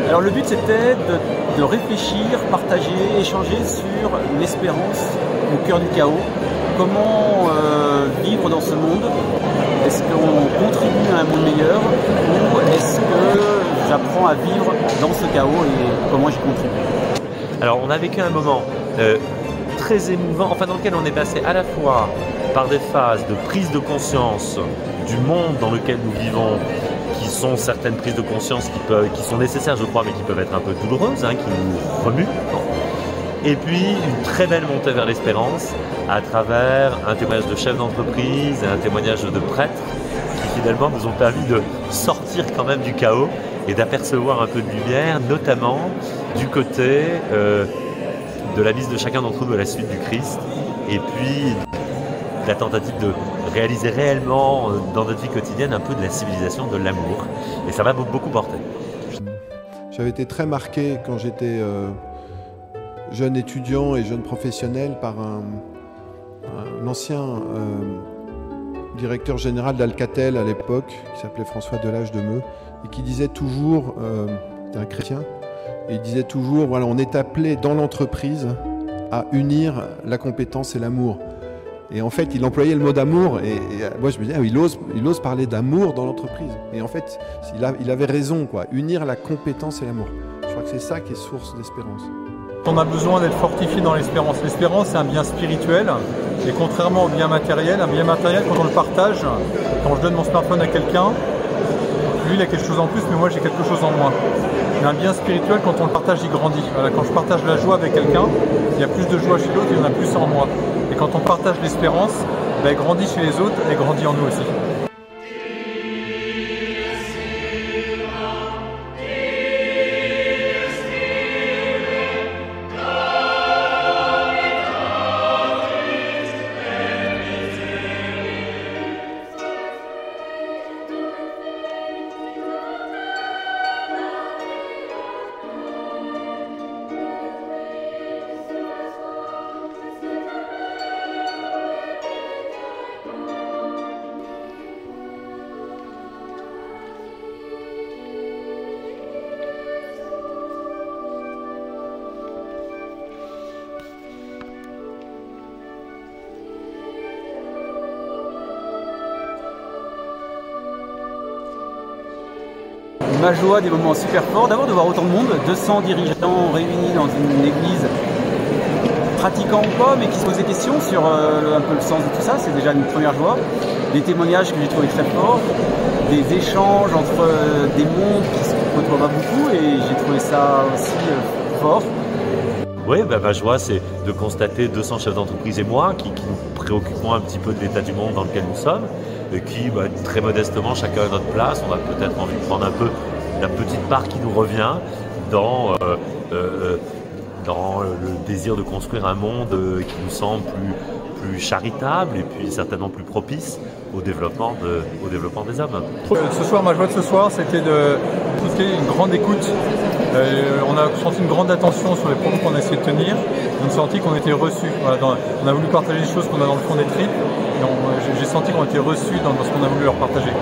Alors le but c'était de réfléchir, partager, échanger sur l'espérance au cœur du chaos. Comment vivre dans ce monde? Est-ce qu'on contribue à un monde meilleur ou est-ce que j'apprends à vivre dans ce chaos et comment j'y contribue? Alors on a vécu un moment très émouvant, enfin dans lequel on est passé à la fois par des phases de prise de conscience du monde dans lequel nous vivons, qui sont certaines prises de conscience qui sont nécessaires je crois, mais qui peuvent être un peu douloureuses, qui nous remuent. Et puis une très belle montée vers l'espérance à travers un témoignage de chefs d'entreprise et un témoignage de prêtres qui finalement nous ont permis de sortir quand même du chaos et d'apercevoir un peu de lumière, notamment du côté de la mise de chacun d'entre nous à la suite du Christ et puis la tentative de réaliser réellement dans notre vie quotidienne un peu de la civilisation, de l'amour. Et ça m'a beaucoup porté. J'avais été très marqué quand j'étais jeune étudiant et jeune professionnel par un ancien directeur général d'Alcatel à l'époque, qui s'appelait François Delage de Meux, et qui disait toujours, c'était un chrétien, et il disait toujours, voilà, on est appelé dans l'entreprise à unir la compétence et l'amour. Et en fait, il employait le mot d'amour, et moi je me disais, il ose parler d'amour dans l'entreprise. Et en fait, il avait raison, quoi, unir la compétence et l'amour. Je crois que c'est ça qui est source d'espérance. On a besoin d'être fortifié dans l'espérance. L'espérance, c'est un bien spirituel, et contrairement au bien matériel, un bien matériel, quand on le partage, quand je donne mon smartphone à quelqu'un, lui il a quelque chose en plus, mais moi j'ai quelque chose en moins. Mais un bien spirituel, quand on le partage, il grandit. Voilà, quand je partage la joie avec quelqu'un, il y a plus de joie chez l'autre, il y en a plus en moi. Et quand on partage l'espérance, elle grandit chez les autres, elle grandit en nous aussi. Ma joie, des moments super forts, d'abord de voir autant de monde, 200 dirigeants réunis dans une église, pratiquants ou pas, mais qui se posent des questions sur un peu le sens de tout ça, c'est déjà une première joie. Des témoignages que j'ai trouvé très forts, des échanges entre des mondes qui se côtoient pas beaucoup, et j'ai trouvé ça aussi fort. Oui, ma joie, c'est de constater 200 chefs d'entreprise et moi qui nous préoccupons un petit peu de l'état du monde dans lequel nous sommes et qui, très modestement, chacun à notre place, on a peut-être envie de prendre un peu la petite part qui nous revient dans le désir de construire un monde qui nous semble plus charitable et puis certainement plus propice au développement des hommes. Ce soir, ma joie de ce soir, c'était une grande écoute. On a senti une grande attention sur les propos qu'on a essayé de tenir. On a senti qu'on était reçus. Voilà, on a voulu partager des choses qu'on a dans le fond des tripes. J'ai senti qu'on était reçus dans ce qu'on a voulu leur partager.